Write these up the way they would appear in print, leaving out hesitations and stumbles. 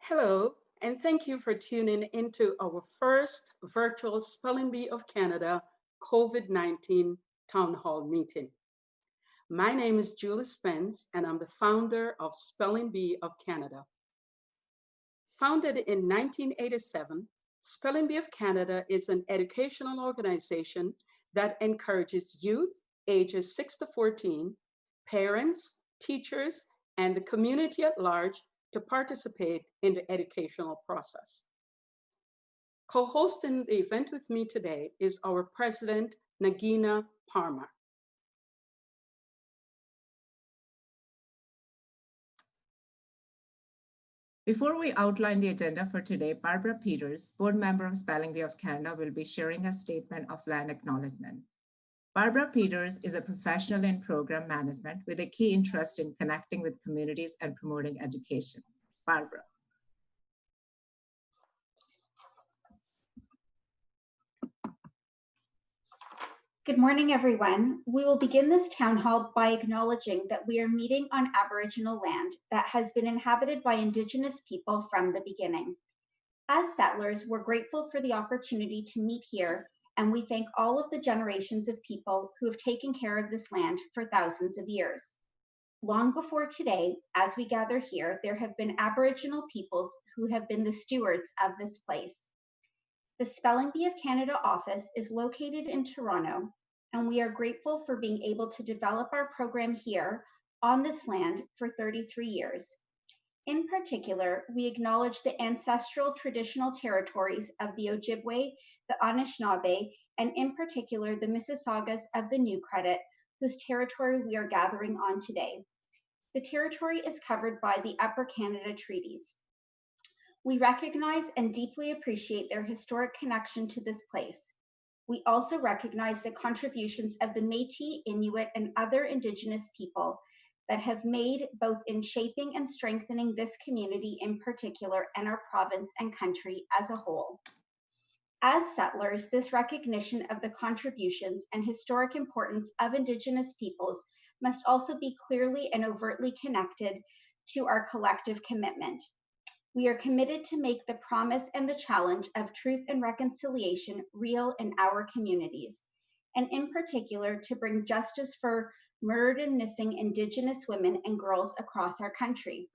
Hello, and thank you for tuning into our first virtual Spelling Bee of Canada COVID-19 Town Hall meeting. My name is Julie Spence, and I'm the founder of Spelling Bee of Canada. Founded in 1987, Spelling Bee of Canada is an educational organization that encourages youth ages 6 to 14, parents, teachers, and the community at large to participate in the educational process. Co-hosting the event with me today is our president, Nagina Parma. Before we outline the agenda for today, Barbara Peters, board member of Spelling Bee of Canada, will be sharing a statement of land acknowledgement. Barbara Peters is a professional in program management with a key interest in connecting with communities and promoting education. Barbara. Good morning, everyone. We will begin this town hall by acknowledging that we are meeting on Aboriginal land that has been inhabited by Indigenous people from the beginning. As settlers, we're grateful for the opportunity to meet here, and we thank all of the generations of people who have taken care of this land for thousands of years. Long before today, as we gather here, there have been Aboriginal peoples who have been the stewards of this place. The Spelling Bee of Canada office is located in Toronto, and we are grateful for being able to develop our program here on this land for 33 years. In particular, we acknowledge the ancestral traditional territories of the Ojibwe, the Anishinaabe, and in particular, the Mississaugas of the New Credit, whose territory we are gathering on today. The territory is covered by the Upper Canada Treaties. We recognize and deeply appreciate their historic connection to this place. We also recognize the contributions of the Métis, Inuit, and other Indigenous people that have made both in shaping and strengthening this community in particular and our province and country as a whole. As settlers, this recognition of the contributions and historic importance of Indigenous peoples must also be clearly and overtly connected to our collective commitment. We are committed to make the promise and the challenge of truth and reconciliation real in our communities, and in particular to bring justice for murdered and missing Indigenous women and girls across our country.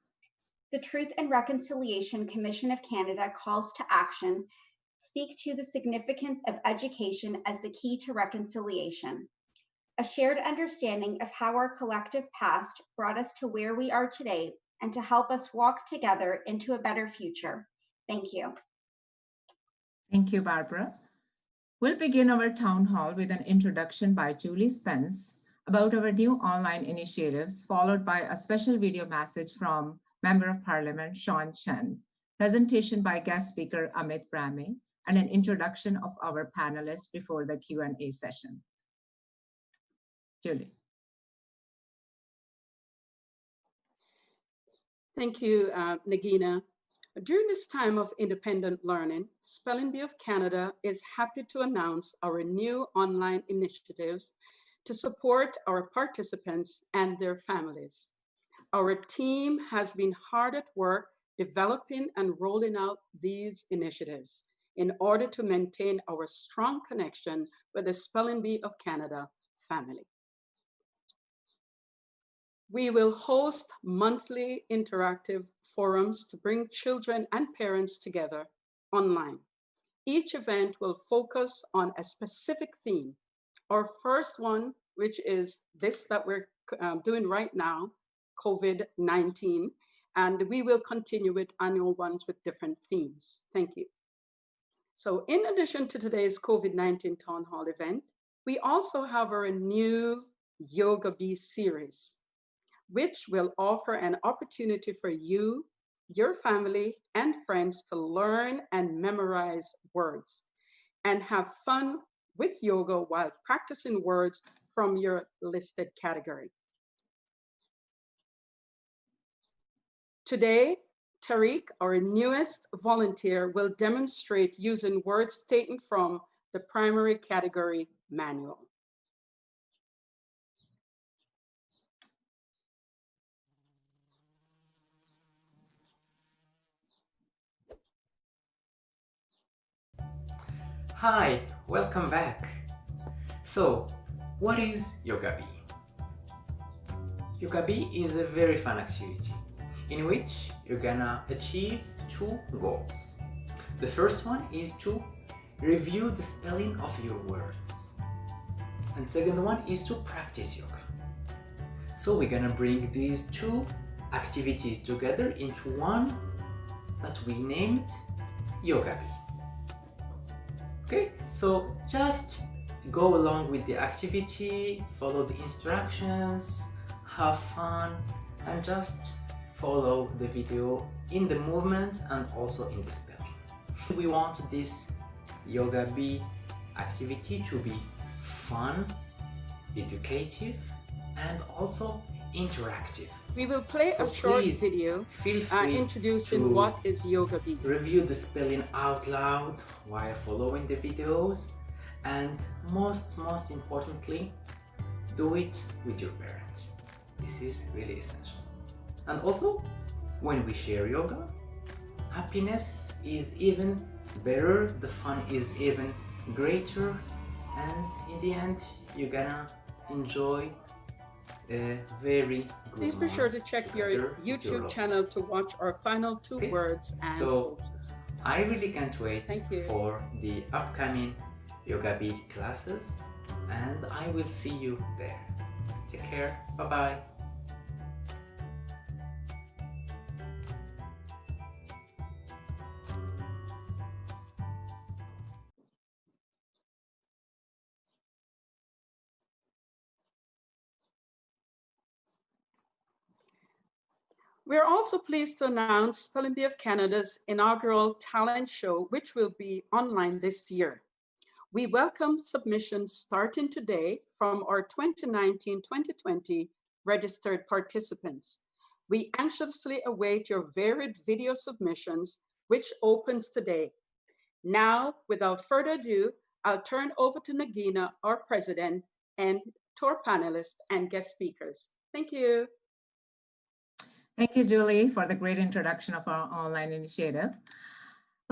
The Truth and Reconciliation Commission of Canada calls to action speak to the significance of education as the key to reconciliation, a shared understanding of how our collective past brought us to where we are today and to help us walk together into a better future. Thank you. Thank you, Barbara. We'll begin our town hall with an introduction by Julie Spence about our new online initiatives, followed by a special video message from Member of Parliament, Sean Chen, presentation by guest speaker Amit Brahme, and an introduction of our panelists before the Q&A session. Julie. Thank you, Nagina. During this time of independent learning, Spelling Bee of Canada is happy to announce our new online initiatives to support our participants and their families. Our team has been hard at work developing and rolling out these initiatives in order to maintain our strong connection with the Spelling Bee of Canada family. We will host monthly interactive forums to bring children and parents together online. Each event will focus on a specific theme. Our first one, which is this that we're doing right now, COVID-19, and we will continue with annual ones with different themes. Thank you. So in addition to today's COVID-19 Town Hall event, we also have our new Yoga Bee series, which will offer an opportunity for you, your family, and friends to learn and memorize words and have fun with yoga while practicing words from your listed category. Today, Tariq, our newest volunteer, will demonstrate using words taken from the primary category manual. Hi, welcome back. So, what is Yoga Bee? Yoga Bee is a very fun activity in which you're gonna achieve two goals. The first one is to review the spelling of your words. And second one is to practice yoga. So we're gonna bring these two activities together into one that we named Yoga Bee. Okay, so just go along with the activity, follow the instructions, have fun, and just follow the video in the movement and also in the spelling. We want this Yoga Bee activity to be fun, educative, and also interactive. We will play So a short please video feel free introducing to what is Yoga Bee. review the spelling out loud while following the videos, and most importantly, do it with your parents. This is really essential. And also, when we share yoga, happiness is even better, the fun is even greater, and in the end you're gonna enjoy a very good Please be sure to moment check your together with your YouTube loved channel to ones. watch our final two Okay, words and so poses. I really can't wait Thank you. for the upcoming Yoga Bee classes, and I will see you there. Take care, bye bye. We are also pleased to announce Spelling Bee of Canada's inaugural talent show, which will be online this year. We welcome submissions starting today from our 2019-2020 registered participants. We anxiously await your varied video submissions, which opens today. Now, without further ado, I'll turn over to Nagina, our president, and to our panelists and guest speakers. Thank you. Thank you, Julie, for the great introduction of our online initiative.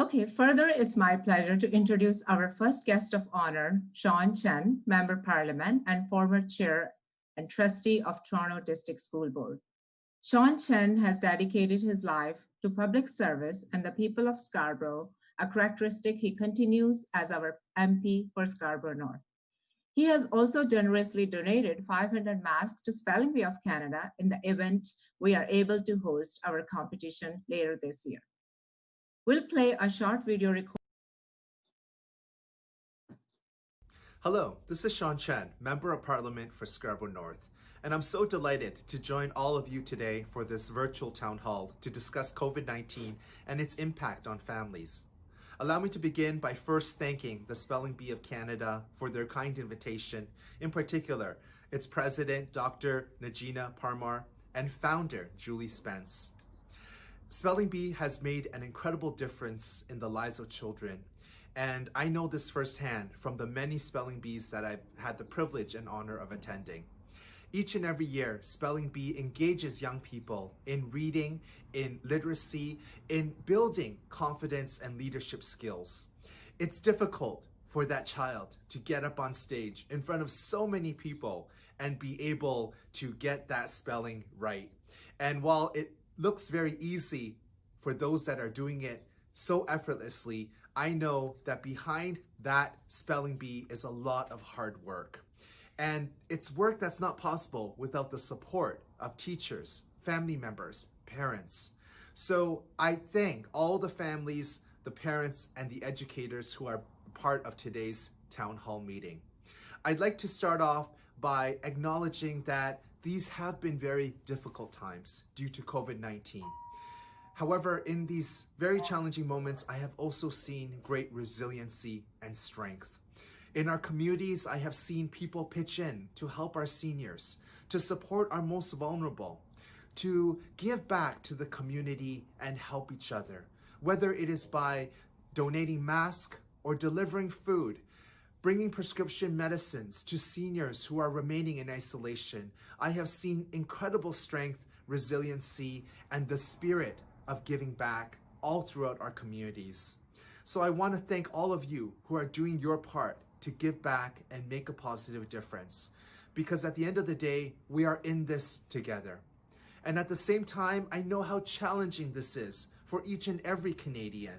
Okay, further, it's my pleasure to introduce our first guest of honor, Sean Chen, Member Parliament and former Chair and Trustee of Toronto District School Board. Sean Chen has dedicated his life to public service and the people of Scarborough, a characteristic he continues as our MP for Scarborough North. He has also generously donated 500 masks to Spelling Bee of Canada in the event we are able to host our competition later this year. We'll play a short video recording. Hello, this is Sean Chen, Member of Parliament for Scarborough North, and I'm so delighted to join all of you today for this virtual town hall to discuss COVID-19 and its impact on families. Allow me to begin by first thanking the Spelling Bee of Canada for their kind invitation, in particular, its president, Dr. Najina Parmar, and founder, Julie Spence. Spelling Bee has made an incredible difference in the lives of children, and I know this firsthand from the many Spelling Bees that I've had the privilege and honor of attending. Each and every year, Spelling Bee engages young people in reading, in literacy, in building confidence and leadership skills. It's difficult for that child to get up on stage in front of so many people and be able to get that spelling right. And while it looks very easy for those that are doing it so effortlessly, I know that behind that Spelling Bee is a lot of hard work. And it's work that's not possible without the support of teachers, family members, parents. So I thank all the families, the parents, and the educators who are part of today's town hall meeting. I'd like to start off by acknowledging that these have been very difficult times due to COVID-19. However, in these very challenging moments, I have also seen great resiliency and strength. In our communities, I have seen people pitch in to help our seniors, to support our most vulnerable, to give back to the community and help each other, whether it is by donating masks or delivering food, bringing prescription medicines to seniors who are remaining in isolation. I have seen incredible strength, resiliency, and the spirit of giving back all throughout our communities. So I want to thank all of you who are doing your part to give back and make a positive difference. Because at the end of the day, we are in this together. And at the same time, I know how challenging this is for each and every Canadian.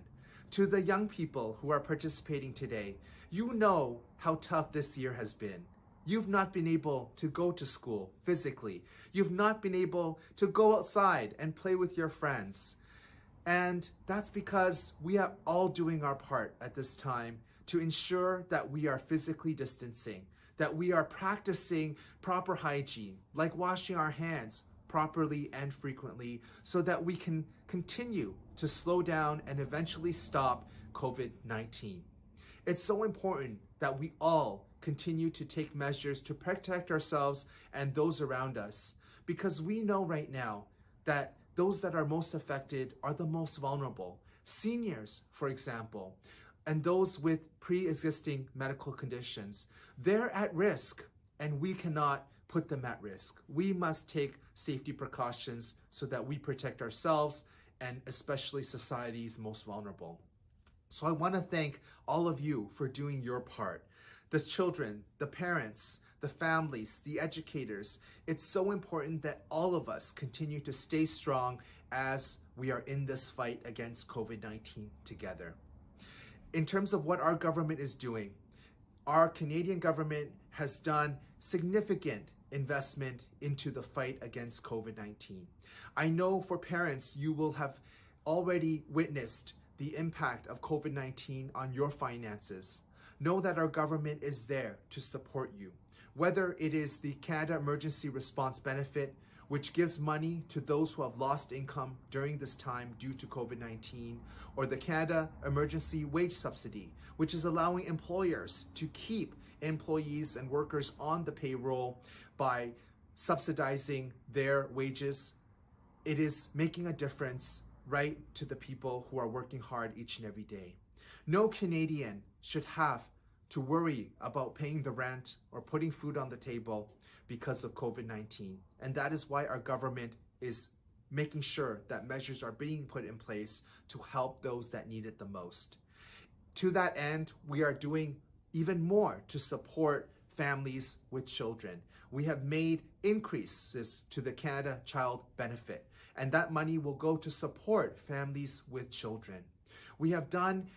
To the young people who are participating today, you know how tough this year has been. You've not been able to go to school physically. You've not been able to go outside and play with your friends. And that's because we are all doing our part at this time to ensure that we are physically distancing, that we are practicing proper hygiene, like washing our hands properly and frequently, so that we can continue to slow down and eventually stop COVID-19. It's so important that we all continue to take measures to protect ourselves and those around us, because we know right now that those that are most affected are the most vulnerable. Seniors, for example, and those with pre-existing medical conditions, they're at risk and we cannot put them at risk. We must take safety precautions so that we protect ourselves and especially society's most vulnerable. So I want to thank all of you for doing your part. The children, the parents, the families, the educators. It's so important that all of us continue to stay strong as we are in this fight against COVID-19 together. In terms of what our government is doing, our Canadian government has done significant investment into the fight against COVID-19. I know for parents, you will have already witnessed the impact of COVID-19 on your finances. Know that our government is there to support you. Whether it is the Canada Emergency Response Benefit, which gives money to those who have lost income during this time due to COVID-19, or the Canada Emergency Wage Subsidy, which is allowing employers to keep employees and workers on the payroll by subsidizing their wages. It is making a difference right to the people who are working hard each and every day. No Canadian should have to worry about paying the rent or putting food on the table because of COVID-19. And that is why our government is making sure that measures are being put in place to help those that need it the most. To that end, we are doing even more to support families with children. We have made increases to the Canada Child Benefit, and that money will go to support families with children. We have done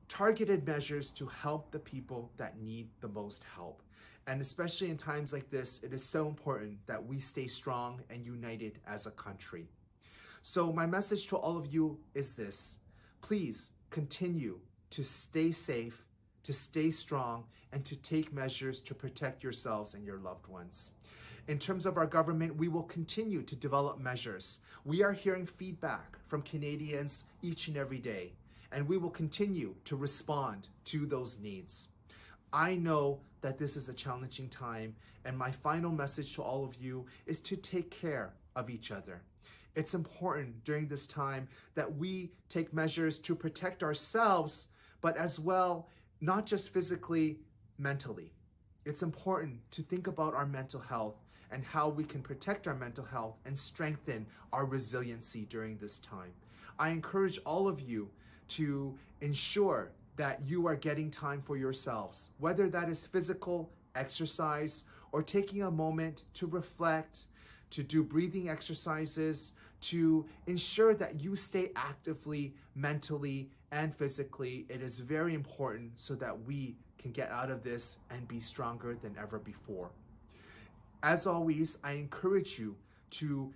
targeted measures to help the people that need the most help. And especially in times like this, it is so important that we stay strong and united as a country. So my message to all of you is this: please continue to stay safe, to stay strong, and to take measures to protect yourselves and your loved ones. In terms of our government, we will continue to develop measures. We are hearing feedback from Canadians each and every day, and we will continue to respond to those needs. I know that this is a challenging time, and my final message to all of you is to take care of each other. It's important during this time that we take measures to protect ourselves, but as well, not just physically, mentally. It's important to think about our mental health and how we can protect our mental health and strengthen our resiliency during this time. I encourage all of you to ensure that you are getting time for yourselves, whether that is physical exercise or taking a moment to reflect, to do breathing exercises, to ensure that you stay actively, mentally, and physically. It is very important so that we can get out of this and be stronger than ever before. As always, I encourage you to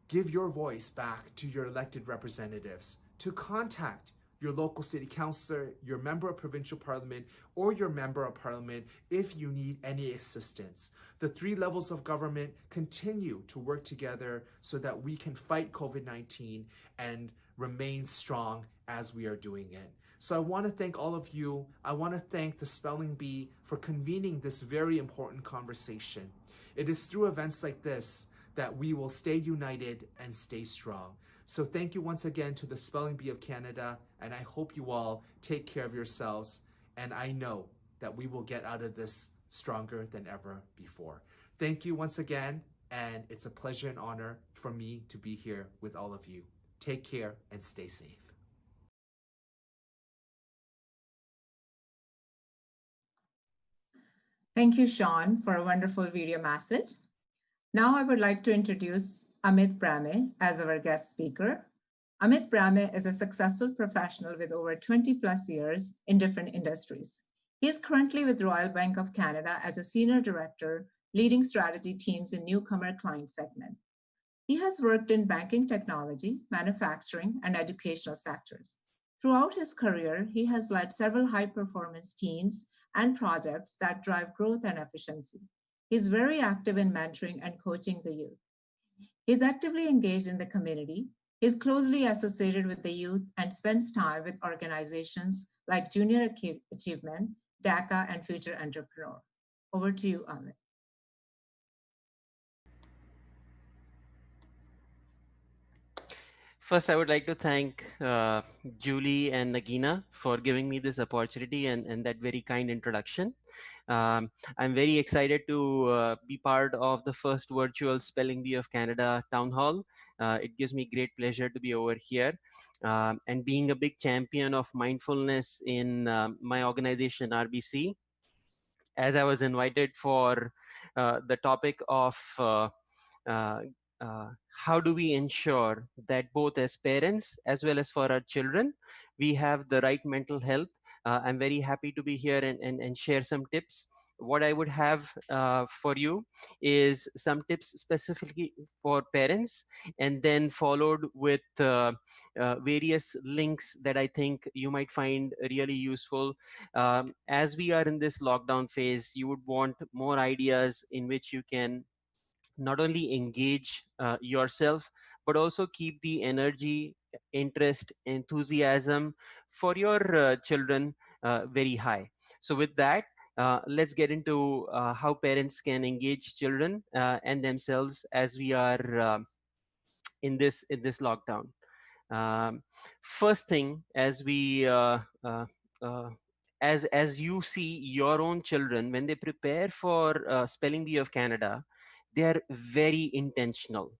give your voice back to your elected representatives, to contact your local city councillor, your member of provincial parliament, or your member of parliament if you need any assistance. The 3 levels of government continue to work together so that we can fight COVID-19 and remain strong as we are doing it. So I want to thank all of you. I want to thank the Spelling Bee for convening this very important conversation. It is through events like this that we will stay united and stay strong. So thank you once again to the Spelling Bee of Canada, and I hope you all take care of yourselves, and I know that we will get out of this stronger than ever before. Thank you once again, and it's a pleasure and honor for me to be here with all of you. Take care and stay safe. Thank you, Sean, for a wonderful video message. Now I would like to introduce Amit Brahme as our guest speaker. Amit Brahme is a successful professional with over 20 plus years in different industries. He is currently with Royal Bank of Canada as a senior director, leading strategy teams in newcomer client segment. He has worked in banking technology, manufacturing, and educational sectors. Throughout his career, he has led several high performance teams and projects that drive growth and efficiency. He's very active in mentoring and coaching the youth. He's actively engaged in the community. He's closely associated with the youth and spends time with organizations like Junior Achievement, DACA, and Future Entrepreneur. Over to you, Amit. First, I would like to thank Julie and Nagina for giving me this opportunity and that very kind introduction. I'm very excited to be part of the first virtual Spelling Bee of Canada town hall. It gives me great pleasure to be over here. And being a big champion of mindfulness in my organization, RBC, as I was invited for the topic of uh, how do we ensure that both as parents as well as for our children, we have the right mental health. I'm very happy to be here and share some tips. What I would have for you is some tips specifically for parents, and then followed with various links that I think you might find really useful. As we are in this lockdown phase, you would want more ideas in which you can not only engage yourself, but also keep the energy, interest, enthusiasm for your children very high. So with that, let's get into how parents can engage children and themselves as we are in this lockdown. First thing, as we uh, as you see your own children when they prepare for Spelling Bee of Canada, they are very intentional.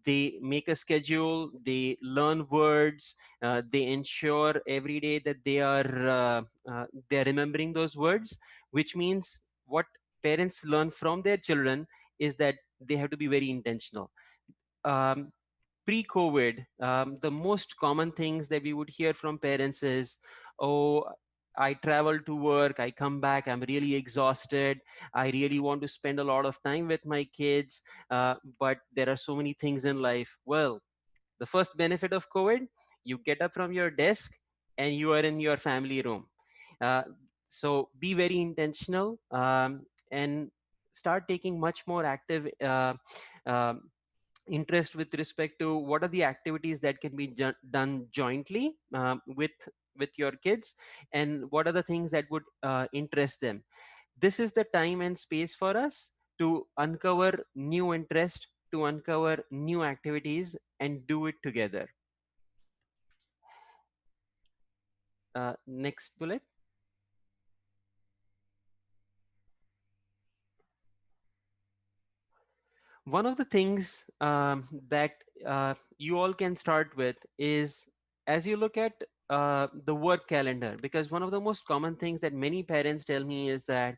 They make a schedule, they learn words, they ensure every day that they are remembering those words, which means what parents learn from their children is that they have to be very intentional. um, Pre-COVID, the most common things that we would hear from parents is, "Oh, I travel to work, I come back, I'm really exhausted. I really want to spend a lot of time with my kids, but there are so many things in life." Well, the first benefit of COVID, you get up from your desk and you are in your family room. Uh, so be very intentional, and start taking much more active um interest with respect to what are the activities that can be done jointly with your kids, and what are the things that would interest them. This is the time and space for us to uncover new interest, to uncover new activities and do it together. Next bullet. One of the things that you all can start with is, as you look at the work calendar, because one of the most common things that many parents tell me is that,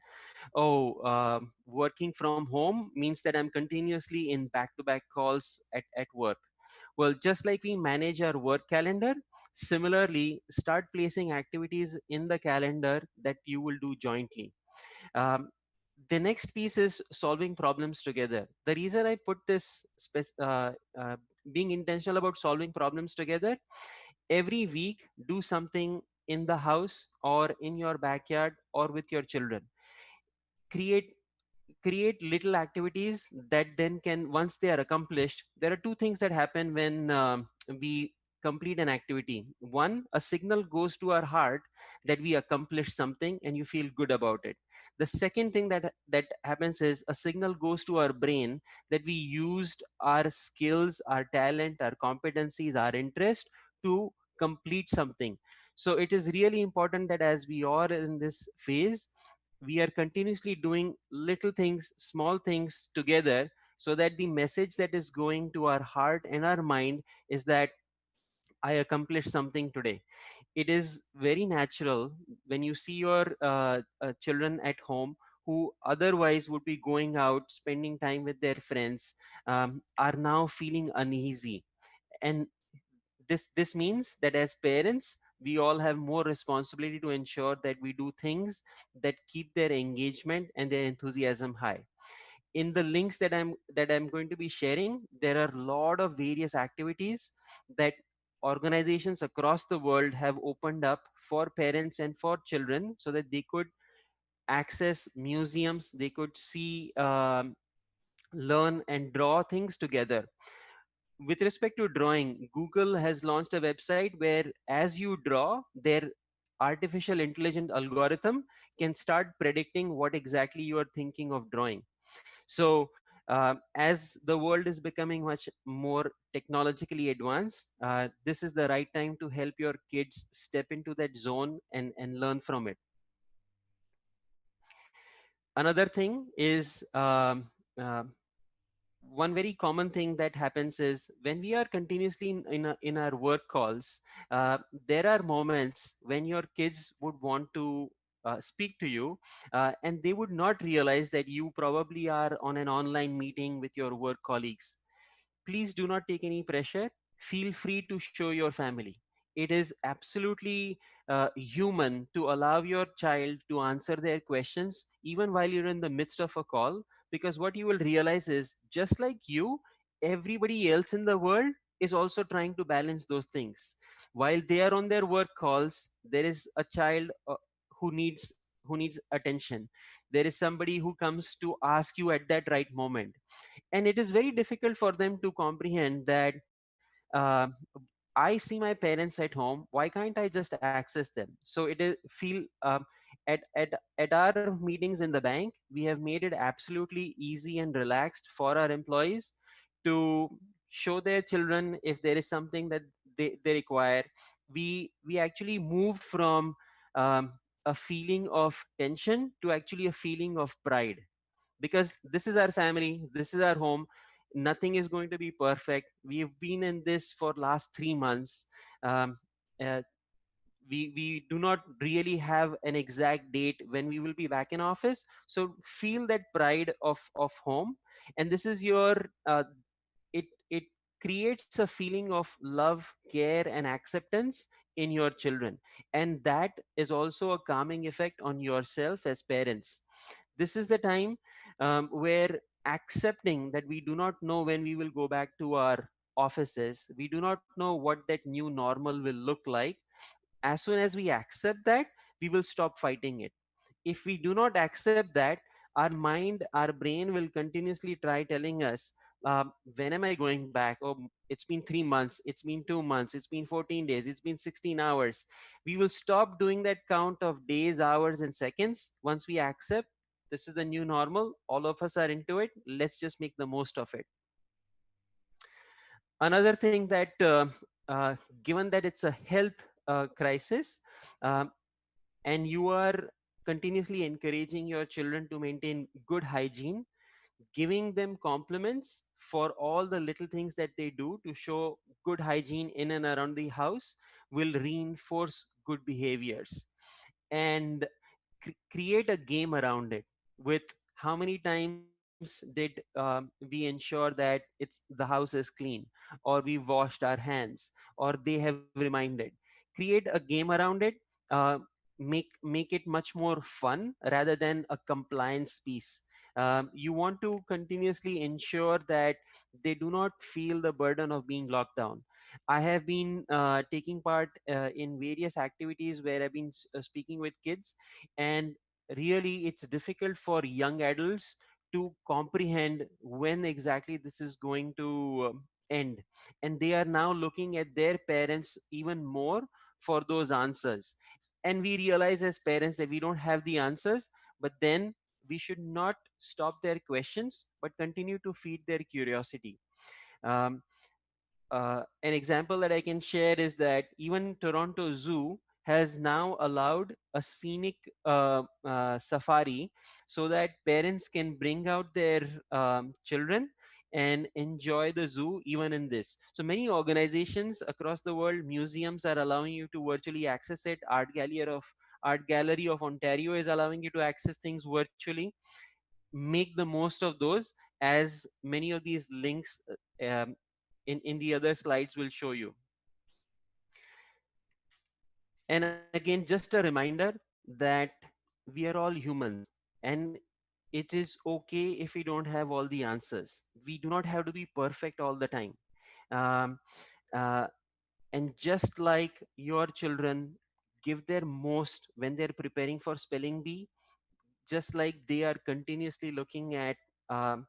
"Oh, working from home means that I'm continuously in back to back calls at work." Well, just like we manage our work calendar, similarly start placing activities in the calendar that you will do jointly. um, the next piece is solving problems together. The reason I put this being intentional about solving problems together, every week do something in the house or in your backyard or with your children. Create create little activities that then can, once they are accomplished, there are two things that happen when we complete an activity. One, a signal goes to our heart that we accomplished something and you feel good about it. The second thing that happens is a signal goes to our brain that we used our skills, our talent, our competencies, our interest to complete something. So it is really important that as we are in this phase, we are continuously doing little things, small things together, so that the message that is going to our heart and our mind is that I accomplished something today. It is very natural when you see your children at home who otherwise would be going out, spending time with their friends, are now feeling uneasy. And this means that as parents, we all have more responsibility to ensure that we do things that keep their engagement and their enthusiasm high. In the links that I'm going to be sharing, there are a lot of various activities that organizations across the world have opened up for parents and for children, so that they could access museums, they could see, learn and draw things together. With respect to drawing, Google has launched a website where as you draw, their artificial intelligent algorithm can start predicting what exactly you are thinking of drawing. So as the world is becoming much more technologically advanced, this is the right time to help your kids step into that zone and learn from it. Another thing is, uh, one very common thing that happens is when we are continuously in our work calls, there are moments when your kids would want to speak to you, and they would not realize that you probably are on an online meeting with your work colleagues. Please do not take any pressure. Feel free to show your family. It is absolutely human to allow your child to answer their questions even while you're in the midst of a call, because what you will realize is, just like you, everybody else in the world is also trying to balance those things. While they are on their work calls, there is a child who needs who needs attention. There is somebody who comes to ask you at that right moment, and it is very difficult for them to comprehend that, uh, I see my parents at home, why can't I just access them? So it is feel, at our meetings in the bank, we have made it absolutely easy and relaxed for our employees to show their children if there is something that they require. We actually moved from um, a feeling of tension to actually a feeling of pride, because this is our family, this is our home. Nothing is going to be perfect. We've been in this for last 3 months. um, uh, we do not really have an exact date when we will be back in office, so feel that pride of home. And this is your, it creates a feeling of love, care and acceptance in your children, and that is also a calming effect on yourself as parents. This is the time where accepting that we do not know when we will go back to our offices, we do not know what that new normal will look like. As soon as we accept that, we will stop fighting it. If we do not accept that, our mind, our brain will continuously try telling us, when am I going back? Oh, it's been 3 months, it's been 2 months, it's been 14 days, it's been 16 hours. We will stop doing that count of days, hours and seconds. Once we accept this is the new normal, all of us are into it, let's just make the most of it. Another thing that, given that it's a health crisis, um, and you are continuously encouraging your children to maintain good hygiene, giving them compliments for all the little things that they do to show good hygiene in and around the house will reinforce good behaviors. And create a game around it with how many times did we ensure that the house is clean, or we washed our hands, or they have reminded. Create a game around it. uh, make it much more fun rather than a compliance piece. You want to continuously ensure that they do not feel the burden of being locked down. I have been taking part in various activities where I've been speaking with kids, and really it's difficult for young adults to comprehend when exactly this is going to end. And they are now looking at their parents even more for those answers. And we realize as parents that we don't have the answers, but then we should not stop their questions but continue to feed their curiosity. um, an example that I can share is that even Toronto Zoo has now allowed a scenic safari, so that parents can bring out their children and enjoy the zoo even in this. So many organizations across the world, museums are allowing you to virtually access it. Art gallery of Art Gallery of Ontario is allowing you to access things virtually. Make the most of those, as many of these links in the other slides will show you. And again, just a reminder that we are all humans, and it is okay if we don't have all the answers. We do not have to be perfect all the time. Um, uh, and just like your children give their most when they're preparing for spelling bee, just like they are continuously looking at um,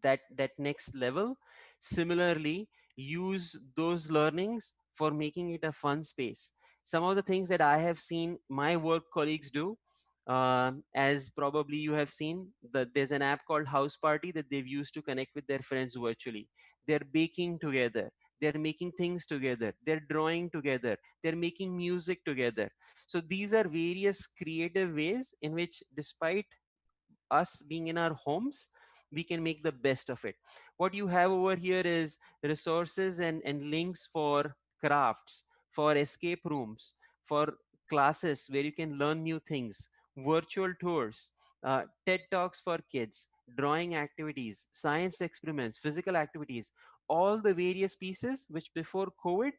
that next level, similarly use those learnings for making it a fun space. Some of the things that I have seen my work colleagues do, as probably you have seen, that there's an app called House Party that they've used to connect with their friends virtually. They're baking together, they're making things together, they're drawing together, they're making music together. So these are various creative ways in which, despite us being in our homes, we can make the best of it. What you have over here is resources and links for crafts, for escape rooms, for classes where you can learn new things, virtual tours, TED Talks for kids, drawing activities, science experiments, physical activities, all the various pieces which before COVID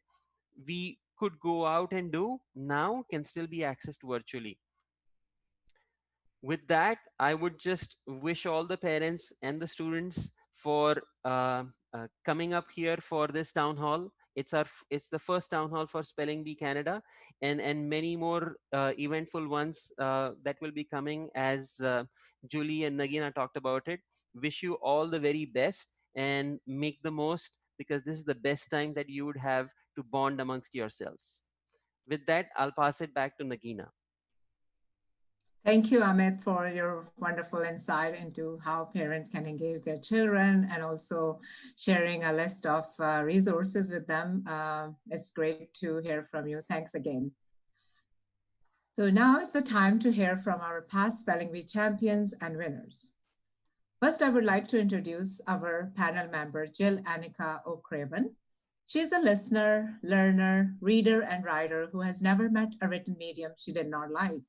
we could go out and do, now can still be accessed virtually. With that, I would just wish all the parents and the students for coming up here for this town hall. It's the first town hall for Spelling Bee Canada, and many more eventful ones that will be coming, as Julie and Nagina talked about it. Wish you all the very best and make the most, because this is the best time that you would have to bond amongst yourselves. With that, I'll pass it back to Nagina. Thank you, Amit, for your wonderful insight into how parents can engage their children, and also sharing a list of resources with them. It's great to hear from you. Thanks again. So now is the time to hear from our past Spelling Bee champions and winners. First, I would like to introduce our panel member, Jill Annika O'Craven. She's a listener, learner, reader, and writer who has never met a written medium she did not like.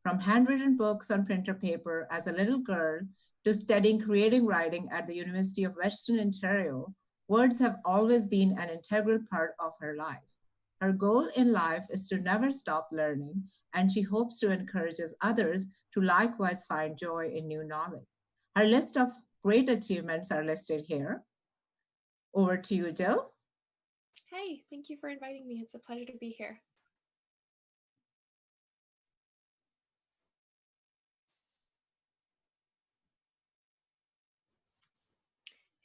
From handwritten books on printer paper as a little girl to studying creative writing at the University of Western Ontario, words have always been an integral part of her life. Her goal in life is to never stop learning, and she hopes to encourage others to likewise find joy in new knowledge. Her list of great achievements are listed here. Over to you, Jill. Hi, thank you for inviting me. It's a pleasure to be here.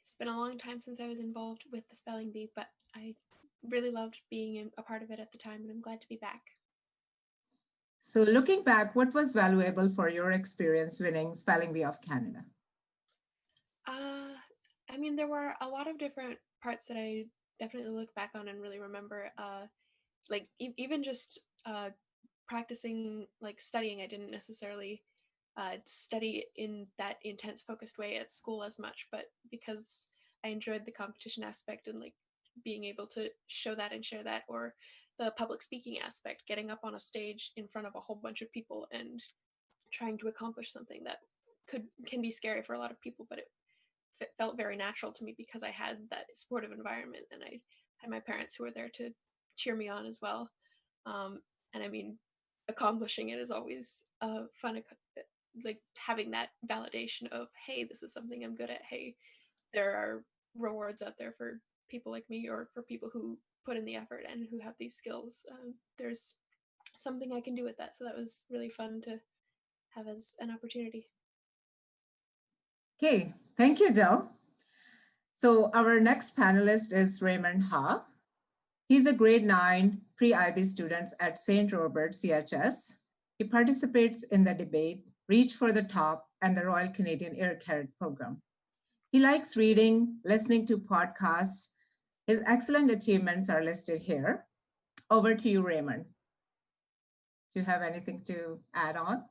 It's been a long time since I was involved with the Spelling Bee, but I really loved being a part of it at the time, and I'm glad to be back. So looking back, what was valuable for your experience winning Spelling Bee of Canada? I mean, there were a lot of different parts that I definitely look back on and really remember. Like even just practicing, like studying. I didn't necessarily study in that intense focused way at school as much, but because I enjoyed the competition aspect and like being able to show that and share that, or the public speaking aspect, getting up on a stage in front of a whole bunch of people and trying to accomplish something that can be scary for a lot of people, but it felt very natural to me because I had that supportive environment, and I had my parents who were there to cheer me on as well. And I mean, accomplishing it is always fun, like having that validation of, hey, this is something I'm good at. Hey, there are rewards out there for people like me, or for people who put in the effort and who have these skills. There's something I can do with that. So that was really fun to have as an opportunity. Okay, thank you, Jill. So our next panelist is Raymond Ha. He's a grade 9 pre-IB student at St. Robert CHS. He participates in the debate, Reach for the Top, and the Royal Canadian Air Cadet program. He likes reading, listening to podcasts. His excellent achievements are listed here. Over to you, Raymond. Do you have anything to add on?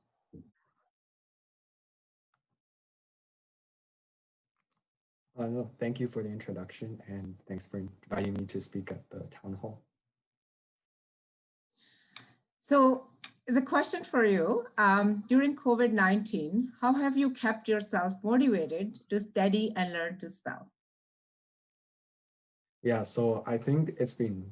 No, thank you for the introduction, and thanks for inviting me to speak at the town hall. So is a question for you. During COVID-19, how have you kept yourself motivated to study and learn to spell? Yeah, so I think it's been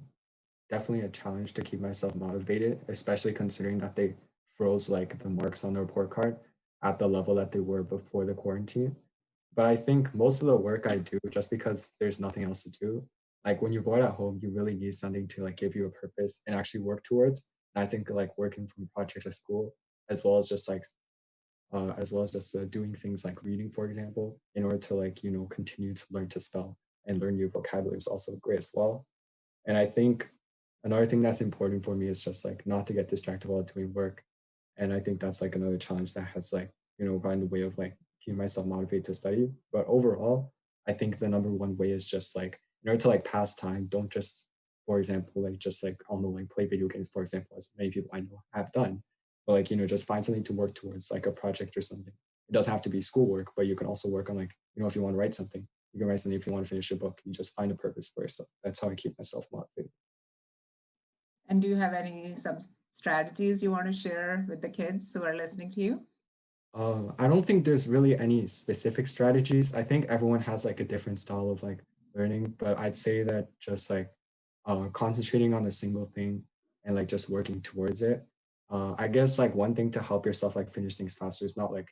definitely a challenge to keep myself motivated, especially considering that they froze like the marks on the report card at the level that they were before the quarantine. But I think most of the work I do just because there's nothing else to do. Like when you're bored at home, you really need something to like give you a purpose and actually work towards. And I think like working from projects at school, as well as just like doing things like reading, for example, in order to like continue to learn to spell and learn new vocabulary is also great as well. And I think another thing that's important for me is just like not to get distracted while doing work. And I think that's like another challenge that has like gotten in the way of like keeping myself motivated to study. But overall, I think the number one way is just like in order to like pass time, don't just, for example, like just like on the like play video games, for example, as many people I know have done. But like just find something to work towards, like a project or something. It doesn't have to be schoolwork, but you can also work on like if you want to write something, you can write something. If you want to finish a book, you just find a purpose for yourself. That's how I keep myself motivated. And do you have some strategies you want to share with the kids who are listening to you? I don't think there's really any specific strategies. I think everyone has like a different style of like learning, but I'd say that just like concentrating on a single thing and like just working towards it. I guess like one thing to help yourself like finish things faster is not like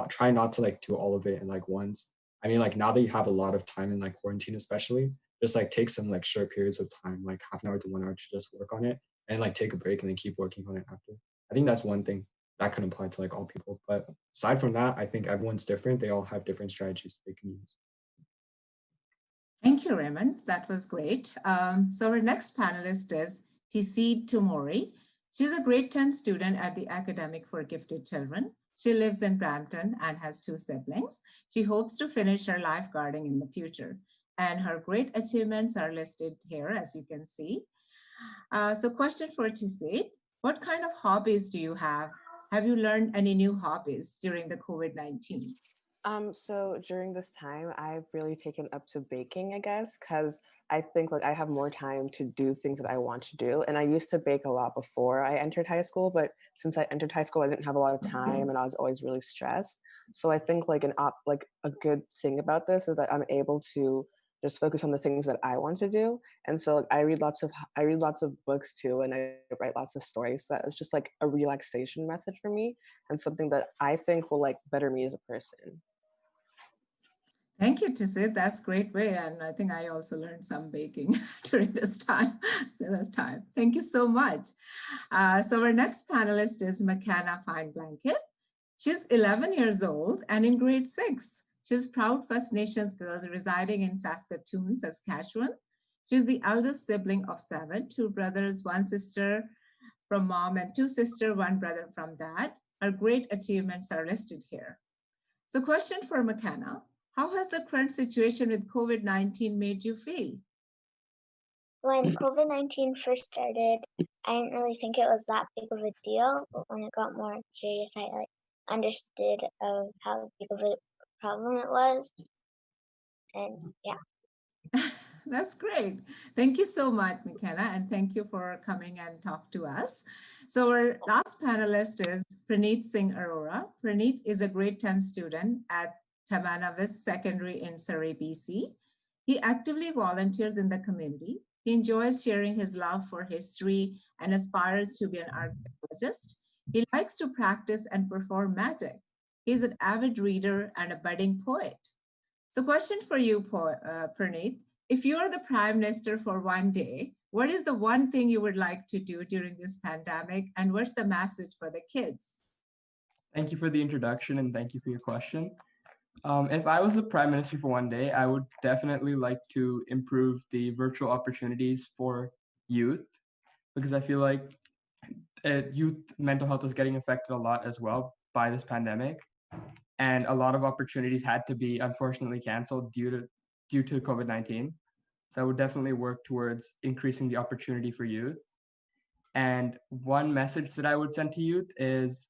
try not to like do all of it in like once. I mean, like now that you have a lot of time in like quarantine, especially, just like take some like short periods of time, like half an hour to 1 hour to just work on it and like take a break and then keep working on it after. I think that's one thing that could apply to like all people. But aside from that, I think everyone's different. They all have different strategies they can use. Thank you, Raymond. That was great. So our next panelist is Tisid Tumori. She's a grade 10 student at the Academic for Gifted Children. She lives in Brampton and has 2 siblings. She hopes to finish her lifeguarding in the future. And her great achievements are listed here, as you can see. So question for Tisid, what kind of hobbies do you have? Have you learned any new hobbies during the COVID-19? So during this time, I've really taken up to baking, I guess, because I think like I have more time to do things that I want to do. And I used to bake a lot before I entered high school, but since I entered high school, I didn't have a lot of time and I was always really stressed. So I think like a good thing about this is that I'm able to just focus on the things that I want to do. And so like, I read lots of books too, and I write lots of stories. So that is just like a relaxation method for me and something that I think will like better me as a person. Thank you, Tisid. That's a great way. And I think I also learned some baking during this time. So that's time. Thank you so much. So our next panelist is McKenna Fine Blanket. She's 11 years old and in grade 6. She's proud First Nations girl residing in Saskatoon, Saskatchewan. She's the eldest sibling of 7, 2 brothers, 1 sister from mom, and 2 sisters, 1 brother from dad. Her great achievements are listed here. So question for McKenna. How has the current situation with COVID-19 made you feel? When COVID-19 first started, I didn't really think it was that big of a deal, but when it got more serious, I like understood of how big of a problem it was. And yeah. That's great. Thank you so much, McKenna, and thank you for coming and talk to us. So our last panelist is Praneeth Singh Arora. Praneeth is a grade 10 student at Tamanavis Secondary in Surrey, BC. He actively volunteers in the community. He enjoys sharing his love for history and aspires to be an archaeologist. He likes to practice and perform magic. He's an avid reader and a budding poet. So question for you, Praneeth. If you're the Prime Minister for one day, what is the one thing you would like to do during this pandemic? And what's the message for the kids? Thank you for the introduction and thank you for your question. If I was the Prime Minister for one day, I would definitely like to improve the virtual opportunities for youth because I feel like youth mental health is getting affected a lot as well by this pandemic. And a lot of opportunities had to be unfortunately canceled due to COVID-19. So I would definitely work towards increasing the opportunity for youth. And one message that I would send to youth is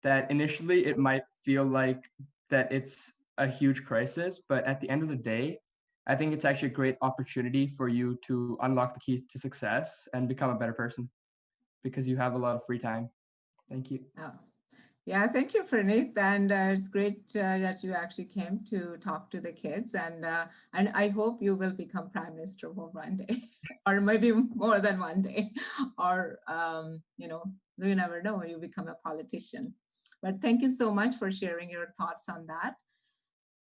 that initially it might feel like that it's a huge crisis, but at the end of the day, I think it's actually a great opportunity for you to unlock the key to success and become a better person. because you have a lot of free time. Thank you. Oh. Yeah, thank you, Praneeth. And it's great that you actually came to talk to the kids. And I hope you will become Prime Minister for one day, or maybe more than one day. Or, you know, you never know, you become a politician. But thank you so much for sharing your thoughts on that.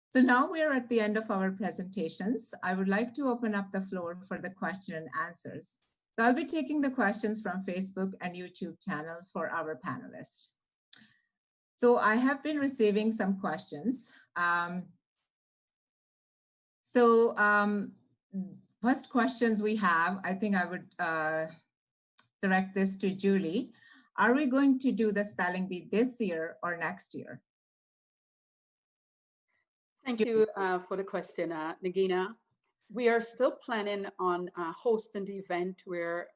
So now we are at the end of our presentations. I would like to open up the floor for the question and answers. So I'll be taking the questions from Facebook and YouTube channels for our panelists. So I have been receiving some questions. First questions we have, I think I would direct this to Julie. Are we going to do the spelling bee this year or next year? Thank you for the question, Nagina. We are still planning on hosting the event. We're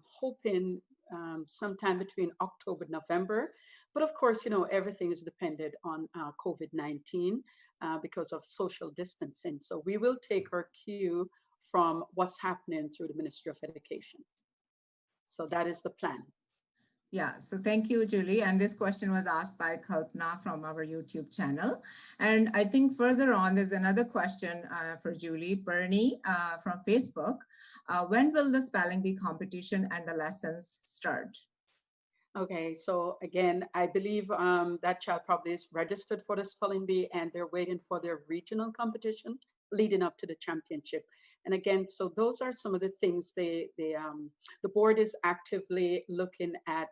hoping sometime between October, November. But of course, you know, everything is dependent on COVID-19 because of social distancing. So we will take our cue from what's happening through the Ministry of Education. So that is the plan. Yeah, so thank you, Julie. And this question was asked by Kalpana from our YouTube channel. And I think further on, there's another question for Julie. Bernie from Facebook. When will the spelling bee competition and the lessons start? Okay, so again, I believe that child probably is registered for the spelling bee and they're waiting for their regional competition leading up to the championship. And again, so those are some of the things the board is actively looking at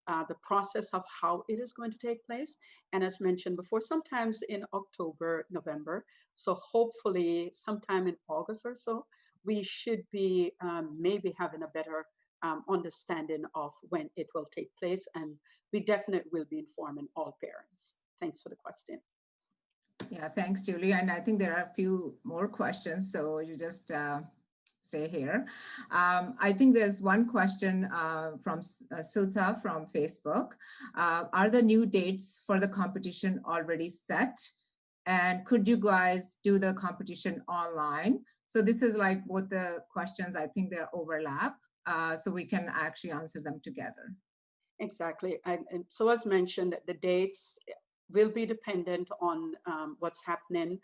the process of how it is going to take place. And as mentioned before, sometimes in October, November. So hopefully sometime in August or so, we should be maybe having a better understanding of when it will take place. And we definitely will be informing all parents. Thanks for the question. Yeah, thanks, Julie. And I think there are a few more questions, so you just stay here. I think there's one question from Sutha from Facebook. Are the new dates for the competition already set? And could you guys do the competition online? So this is like both the questions, I think they're overlap. So we can actually answer them together. Exactly. And so as mentioned, the dates will be dependent on what's happening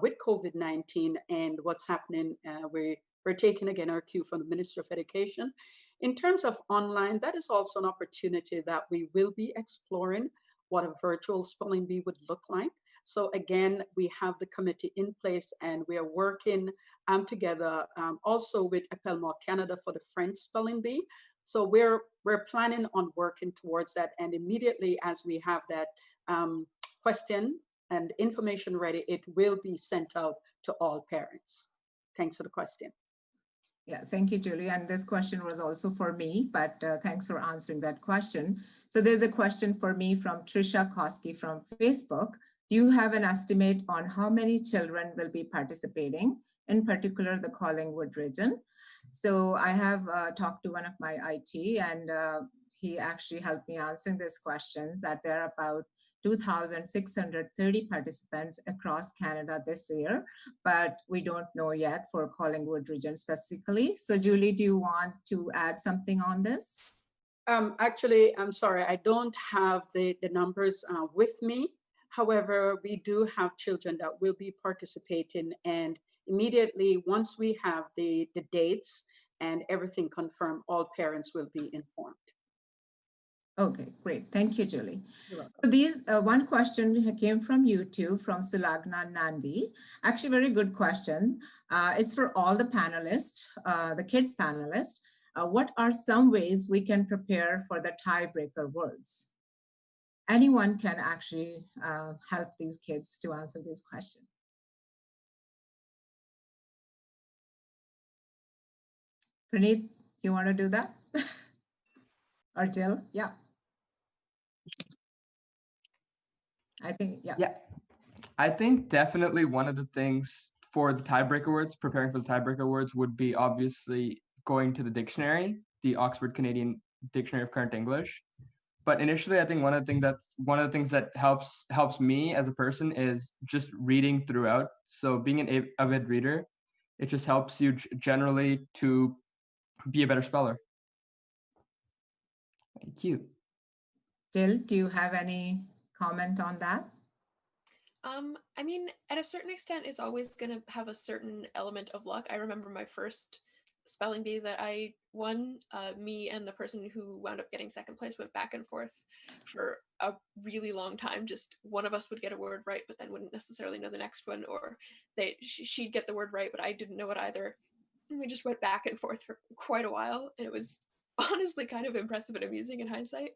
with COVID-19 and what's happening. We're taking again our cue from the Ministry of Education. In terms of online, that is also an opportunity that we will be exploring what a virtual spelling bee would look like. So again, we have the committee in place and we are working together also with Appelmo Canada for the French spelling bee. So we're planning on working towards that. And immediately as we have that question and information ready, it will be sent out to all parents. Thanks for the question. Yeah, thank you, Julie. And this question was also for me, but thanks for answering that question. So there's a question for me from Trisha Koski from Facebook. Do you have an estimate on how many children will be participating, in particular the Collingwood region? So I have talked to one of my IT and he actually helped me answering these questions, that there are about 2,630 participants across Canada this year, but we don't know yet for Collingwood region specifically. So Julie, do you want to add something on this? Actually, I'm sorry, I don't have the numbers with me. However, we do have children that will be participating, and immediately once we have the dates and everything confirmed, all parents will be informed. Okay, great. Thank you, Julie. You're welcome. So these one question came from YouTube from Sulagna Nandi. Actually, very good question. It's for all the panelists, the kids panelists. What are some ways we can prepare for the tiebreaker words? Anyone can actually help these kids to answer this question. Praneeth, you want to do that? Or Jill? Yeah. I think, yeah. Yeah, I think definitely one of the things for the tiebreaker words, preparing for the tiebreaker words, would be obviously going to the dictionary, the Oxford Canadian Dictionary of Current English. But initially, I think one of the things that helps me as a person is just reading throughout. So being an avid reader, it just helps you generally to be a better speller. Thank you. Jill, do you have any comment on that? I mean, at a certain extent, it's always going to have a certain element of luck. I remember my first spelling bee that I won. Me and the person who wound up getting second place went back and forth for a really long time. Just one of us would get a word right, but then wouldn't necessarily know the next one, or she'd get the word right, but I didn't know it either. And we just went back and forth for quite a while, and it was honestly kind of impressive and amusing in hindsight.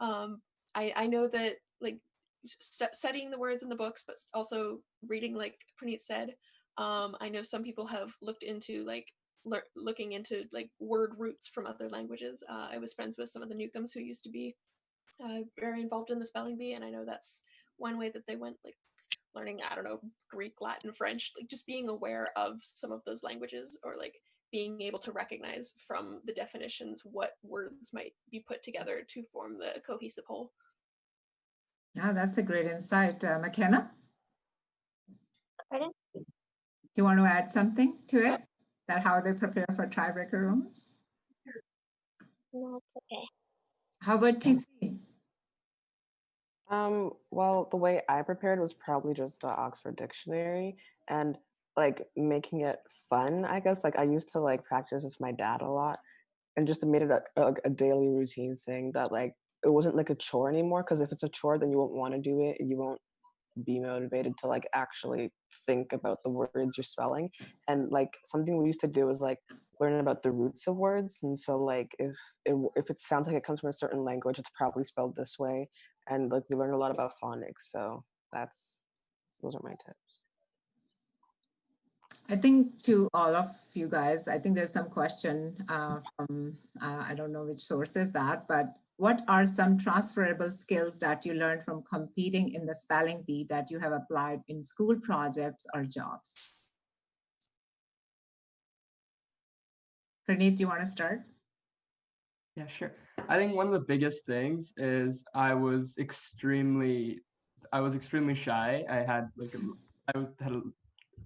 I know that like studying the words in the books, but also reading, like Praneet said, I know some people have looked into like looking into like word roots from other languages. I was friends with some of the Newcombs who used to be very involved in the spelling bee, and I know that's one way that they went, like learning, I don't know, Greek, Latin, French, like just being aware of some of those languages, or like being able to recognize from the definitions what words might be put together to form the cohesive whole. Yeah, that's a great insight. McKenna? Pardon? Do you want to add something to it? That how they prepare for tiebreaker rooms? No, it's okay. How about TC? Well, the way I prepared was probably just the Oxford Dictionary and like making it fun, I guess. Like I used to like practice with my dad a lot and just made it a daily routine thing that like it wasn't like a chore anymore. Because if it's a chore, then you won't want to do it and you won't be motivated to like actually think about the words you're spelling. And like something we used to do is like learn about the roots of words. And so like if it sounds like it comes from a certain language, it's probably spelled this way. And like we learned a lot about phonics. So those are my tips. I think to all of you guys, I think there's some question from, I don't know which source is that, but what are some transferable skills that you learned from competing in the spelling bee that you have applied in school projects or jobs? Praneet, do you want to start? Yeah, sure. I think one of the biggest things is I was extremely shy. I had an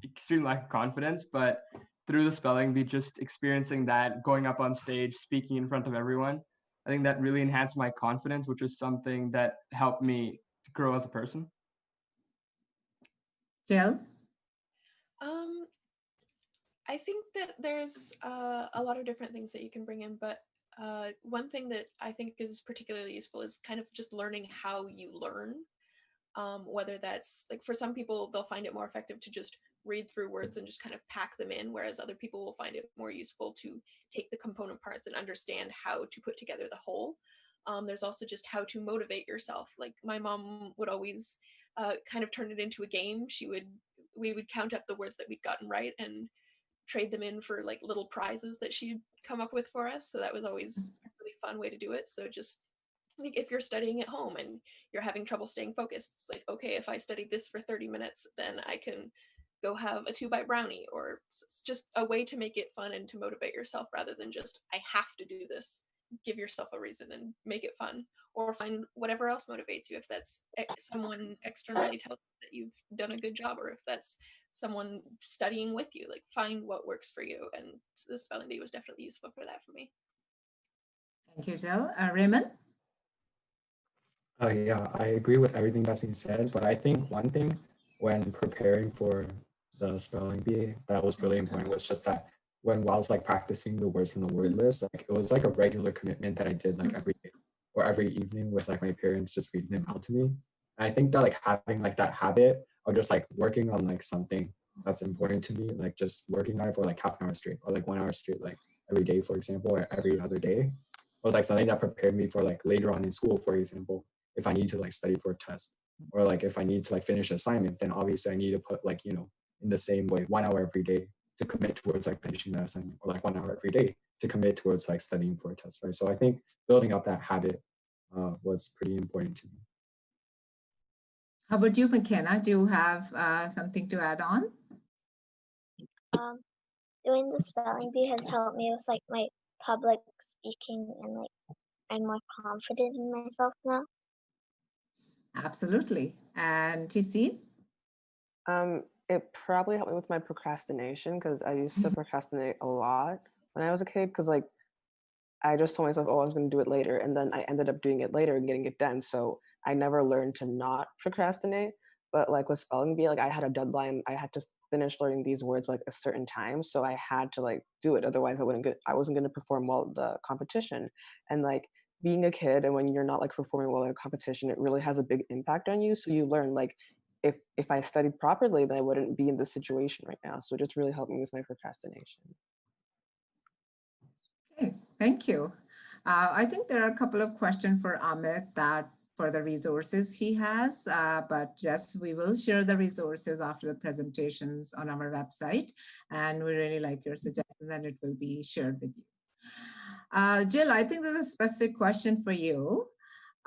extreme lack of confidence, but through the spelling bee, just experiencing that, going up on stage, speaking in front of everyone, I think that really enhanced my confidence, which is something that helped me to grow as a person. Jill? I think that there's a lot of different things that you can bring in, but one thing that I think is particularly useful is kind of just learning how you learn. Whether that's like for some people, they'll find it more effective to just read through words and just kind of pack them in, whereas other people will find it more useful to take the component parts and understand how to put together the whole. There's also just how to motivate yourself. Like my mom would always kind of turn it into a game. We would count up the words that we'd gotten right and trade them in for like little prizes that she'd come up with for us. So that was always a really fun way to do it. So just like if you're studying at home and you're having trouble staying focused, it's like, okay, if I study this for 30 minutes, then I can go have a 2-bite brownie. Or it's just a way to make it fun and to motivate yourself rather than just, I have to do this. Give yourself a reason and make it fun, or find whatever else motivates you. If that's someone externally tells you that you've done a good job, or if that's someone studying with you, like find what works for you. And the spelling bee was definitely useful for that for me. Thank you, Jill. Raymond? Yeah, I agree with everything that's been said, but I think one thing when preparing for the spelling bee that was really important was just that while I was like practicing the words from the word list, like it was like a regular commitment that I did like every day or every evening with like my parents just reading them out to me. And I think that like having like that habit of just like working on like something that's important to me, like just working on it for like half an hour straight or like 1 hour straight, like every day, for example, or every other day, was like something that prepared me for like later on in school, for example, if I need to like study for a test, or like if I need to like finish an assignment, then obviously I need to put like, in the same way, 1 hour every day to commit towards like finishing that assignment, or like 1 hour every day to commit towards like studying for a test, right? So I think building up that habit was pretty important to me. How about you, McKenna? Do you have something to add on? Doing the spelling bee has helped me with like my public speaking, and like I'm more confident in myself now. Absolutely. And TC? It probably helped me with my procrastination because I used to procrastinate a lot when I was a kid because like I just told myself, oh, I was going to do it later. And then I ended up doing it later and getting it done. So I never learned to not procrastinate. But like with spelling bee, like I had a deadline. I had to finish learning these words by like a certain time. So I had to like do it. Otherwise I wasn't going to perform well at the competition. And like being a kid and when you're not like performing well in a competition, it really has a big impact on you. So you learn like, if I studied properly, then I wouldn't be in this situation right now. So it just really helped me with my procrastination. Okay, thank you. I think there are a couple of questions for Amit that for the resources he has, but yes, we will share the resources after the presentations on our website. And we really like your suggestions and it will be shared with you. Jill, I think there's a specific question for you.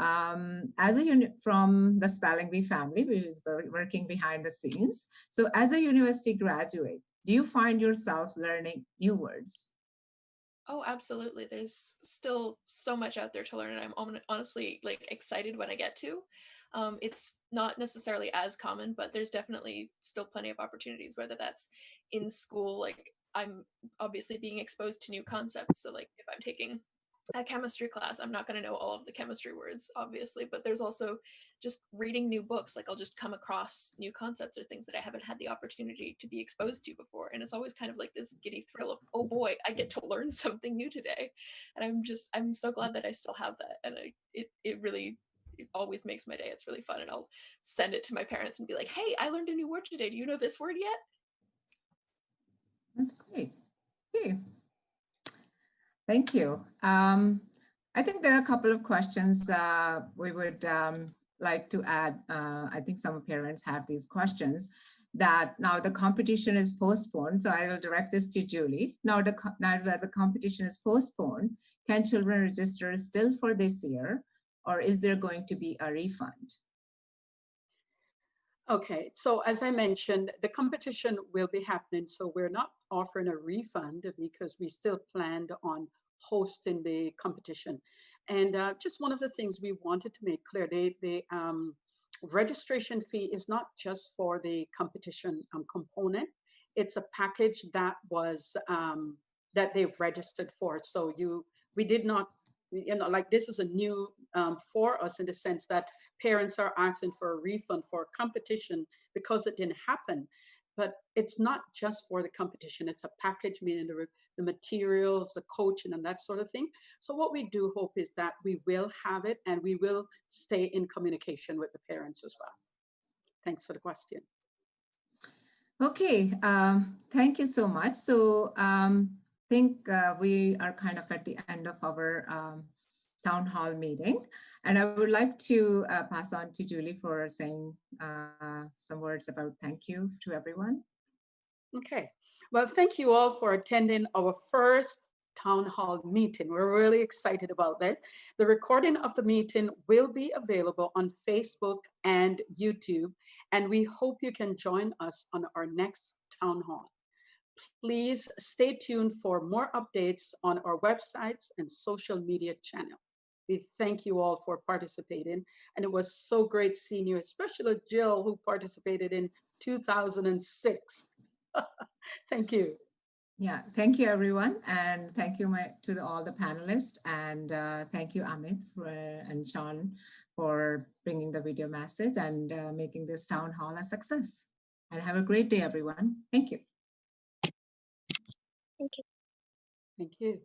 As a unit from the Spelling Bee family, who is working behind the scenes. So as a university graduate, do you find yourself learning new words? Oh, absolutely. There's still so much out there to learn, and I'm honestly like excited when I get to. It's not necessarily as common, but there's definitely still plenty of opportunities, whether that's in school, like I'm obviously being exposed to new concepts. So like if I'm taking a chemistry class, I'm not going to know all of the chemistry words, obviously, but there's also just reading new books. Like I'll just come across new concepts or things that I haven't had the opportunity to be exposed to before. And it's always kind of like this giddy thrill of, oh boy, I get to learn something new today. And I'm so glad that I still have that. And it really, it always makes my day. It's really fun. And I'll send it to my parents and be like, hey, I learned a new word today. Do you know this word yet? That's great. Okay. Thank you. I think there are a couple of questions we would like to add. I think some parents have these questions that now the competition is postponed. So I will direct this to Julie. Now that the competition is postponed, can children register still for this year, or is there going to be a refund? Okay, so as I mentioned, the competition will be happening. So we're not offering a refund because we still planned on hosting the competition. And just one of the things we wanted to make clear, the registration fee is not just for the competition component. It's a package that was that they've registered for. So we did not, like this is a new for us in the sense that parents are asking for a refund for a competition because it didn't happen. But it's not just for the competition. It's a package, meaning the materials, the coaching, and that sort of thing. So what we do hope is that we will have it and we will stay in communication with the parents as well. Thanks for the question. Okay, thank you so much. So I think we are kind of at the end of our town hall meeting. And I would like to pass on to Julie for saying some words about thank you to everyone. Okay, well, thank you all for attending our first town hall meeting. We're really excited about this. The recording of the meeting will be available on Facebook and YouTube, and we hope you can join us on our next town hall. Please stay tuned for more updates on our websites and social media channel. We thank you all for participating, and it was so great seeing you, especially Jill, who participated in 2006. Thank you. Yeah, thank you, everyone. And thank you to all the panelists. And thank you, Amit and Sean, for bringing the video message and making this town hall a success. And have a great day, everyone. Thank you. Thank you. Thank you.